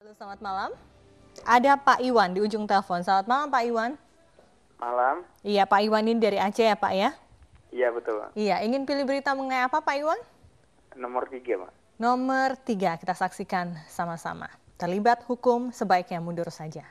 Halo, selamat malam. Ada Pak Iwan di ujung telepon. Selamat malam Pak Iwan. Malam. Iya, Pak Iwan ini dari Aceh ya Pak ya? Iya betul. Iya, ingin pilih berita mengenai apa Pak Iwan? Nomor 3, Pak. Nomor 3, kita saksikan sama-sama. Terlibat hukum sebaiknya mundur saja.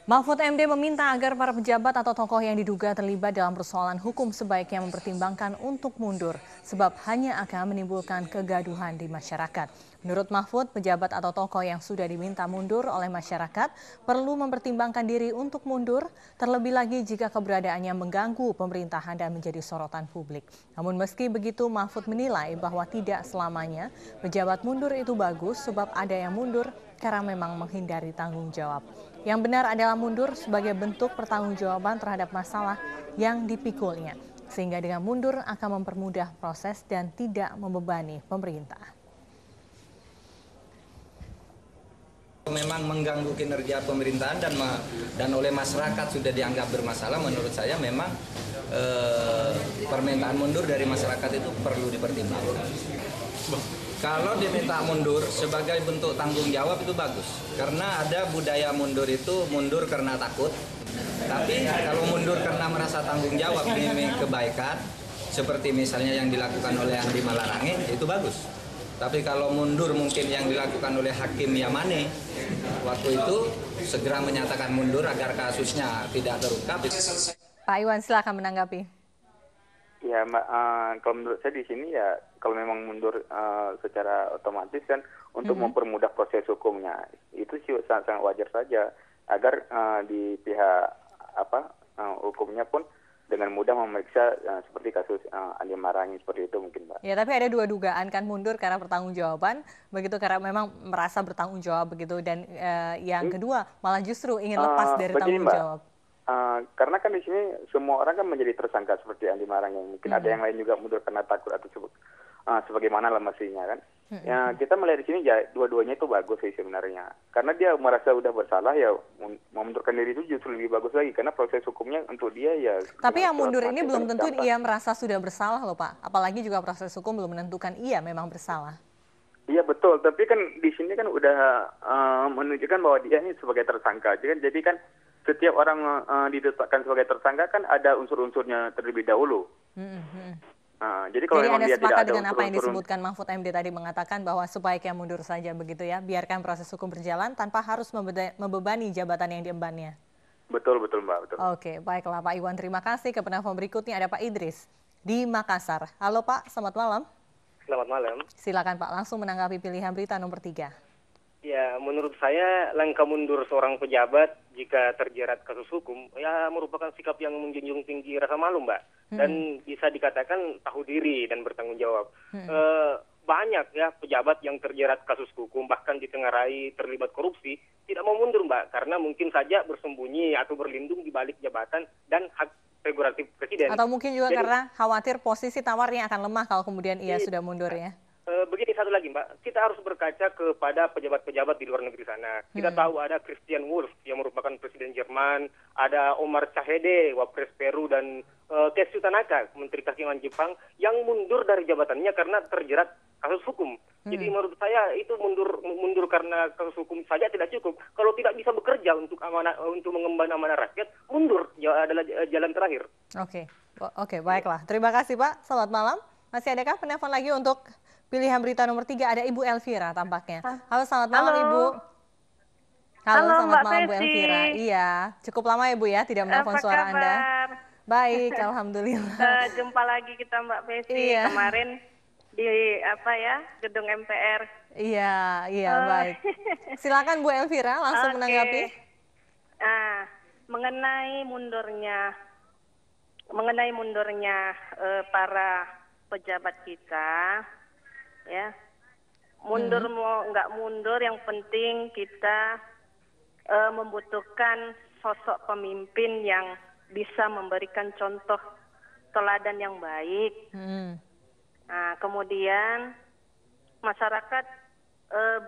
Mahfud MD meminta agar para pejabat atau tokoh yang diduga terlibat dalam persoalan hukum sebaiknya mempertimbangkan untuk mundur, sebab hanya akan menimbulkan kegaduhan di masyarakat. Menurut Mahfud, pejabat atau tokoh yang sudah diminta mundur oleh masyarakat perlu mempertimbangkan diri untuk mundur, terlebih lagi jika keberadaannya mengganggu pemerintahan dan menjadi sorotan publik. Namun meski begitu, Mahfud menilai bahwa tidak selamanya pejabat mundur itu bagus, sebab ada yang mundur karena memang menghindari tanggung jawab. Yang benar adalah mundur sebagai bentuk pertanggungjawaban terhadap masalah yang dipikulnya, sehingga dengan mundur akan mempermudah proses dan tidak membebani pemerintah. Memang mengganggu kinerja pemerintahan dan oleh masyarakat sudah dianggap bermasalah. Menurut saya memang permintaan mundur dari masyarakat itu perlu dipertimbangkan. Kalau diminta mundur sebagai bentuk tanggung jawab itu bagus, karena ada budaya mundur itu mundur karena takut. Tapi kalau mundur karena merasa tanggung jawab demi kebaikan, seperti misalnya yang dilakukan oleh Andi Malarangin, itu bagus. Tapi kalau mundur mungkin yang dilakukan oleh Hakim Yamane, waktu itu segera menyatakan mundur agar kasusnya tidak terungkap. Pak Iwan, silakan menanggapi. Ya, Mbak, kalau menurut saya di sini ya kalau memang mundur secara otomatis kan untuk mempermudah proses hukumnya itu sih sangat wajar saja agar di pihak hukumnya pun dengan mudah memeriksa seperti kasus Andi Malarangin seperti itu mungkin, Mbak. Ya, tapi ada dua dugaan kan mundur karena pertanggungjawaban, begitu karena memang merasa bertanggung jawab begitu, dan yang kedua malah justru ingin lepas dari tanggung jawab. Karena kan di sini semua orang kan menjadi tersangka seperti Andi Malarangin. Mungkin ada yang lain juga mundur karena takut atau sebagaimana lah mestinya kan. Ya, kita melihat di sini ya dua-duanya itu bagus sih sebenarnya. Karena dia merasa udah bersalah ya memundurkan diri itu justru lebih bagus lagi karena proses hukumnya untuk dia ya. Tapi yang mundur ini belum tentu ia merasa sudah bersalah loh Pak. Apalagi juga proses hukum belum menentukan ia memang bersalah. Iya betul, tapi kan di sini kan udah menunjukkan bahwa dia ini sebagai tersangka. Jadi kan setiap orang ditetapkan sebagai tersangka kan ada unsur-unsurnya terlebih dahulu. Jadi kalau memang dia tidak ada dengan apa yang disebutkan Mahfud MD tadi, mengatakan bahwa sebaiknya mundur saja begitu ya, biarkan proses hukum berjalan tanpa harus membebani jabatan yang diembannya. Betul Mbak, betul. Oke, baiklah Pak Iwan, terima kasih. Ke penelpon berikutnya ada Pak Idris di Makassar. Halo Pak, selamat malam. Selamat malam. Silakan Pak, langsung menanggapi pilihan berita nomor 3. Ya, menurut saya langkah mundur seorang pejabat jika terjerat kasus hukum ya merupakan sikap yang menjunjung tinggi rasa malu, Mbak. Dan bisa dikatakan tahu diri dan bertanggung jawab. Banyak ya pejabat yang terjerat kasus hukum bahkan ditengarai terlibat korupsi tidak mau mundur, Mbak, karena mungkin saja bersembunyi atau berlindung di balik jabatan dan hak prerogatif presiden. Atau mungkin juga karena khawatir posisi tawarnya akan lemah kalau kemudian ia sudah mundur ya. Begini satu lagi, Mbak, kita harus berkaca kepada pejabat-pejabat di luar negeri sana. Kita tahu ada Christian Wulff yang merupakan presiden Jerman, ada Omar Chahede, wapres Peru, dan Tetsuya Tanaka, menteri kehakiman Jepang, yang mundur dari jabatannya karena terjerat kasus hukum. Jadi menurut saya itu mundur karena kasus hukum saja tidak cukup. Kalau tidak bisa bekerja untuk mengemban amanah rakyat, mundur adalah jalan terakhir. Oke, baiklah. Terima kasih Pak. Selamat malam. Masih adakah penelpon lagi untuk pilihan berita nomor 3? Ada Ibu Elvira tampaknya. Halo, selamat malam Ibu. Halo, selamat malam Bu Elvira. Iya, cukup lama ya Bu ya tidak menelpon suara Anda. Baik, alhamdulillah. Jumpa lagi kita Mbak Pesi. Kemarin di gedung MPR. Iya, baik. Silakan Bu Elvira langsung menanggapi. Mengenai mundurnya para pejabat kita, ya, mundur mau nggak mundur, yang penting kita membutuhkan sosok pemimpin yang bisa memberikan contoh teladan yang baik. Nah, kemudian masyarakat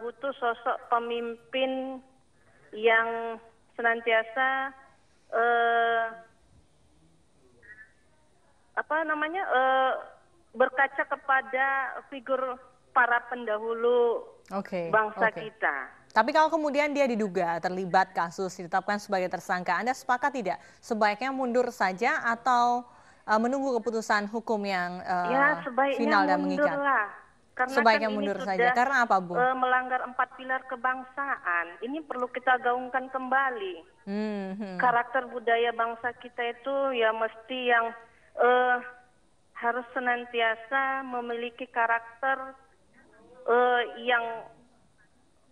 butuh sosok pemimpin yang senantiasa berkaca kepada figur para pendahulu bangsa kita. Tapi kalau kemudian dia diduga terlibat kasus, ditetapkan sebagai tersangka, Anda sepakat tidak sebaiknya mundur saja atau menunggu keputusan hukum yang final dan mengikat? Karena sebaiknya kan mundur ini saja. Karena apa, Bu? Melanggar 4 pilar kebangsaan. Ini perlu kita gaungkan kembali. Karakter budaya bangsa kita itu ya mesti yang harus senantiasa memiliki karakter yang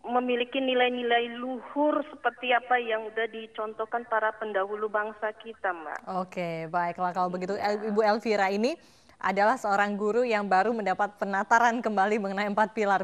memiliki nilai-nilai luhur seperti apa yang sudah dicontohkan para pendahulu bangsa kita, Mbak. Oke, baiklah kalau begitu. Ibu Elvira ini adalah seorang guru yang baru mendapat penataran kembali mengenai 4 pilar.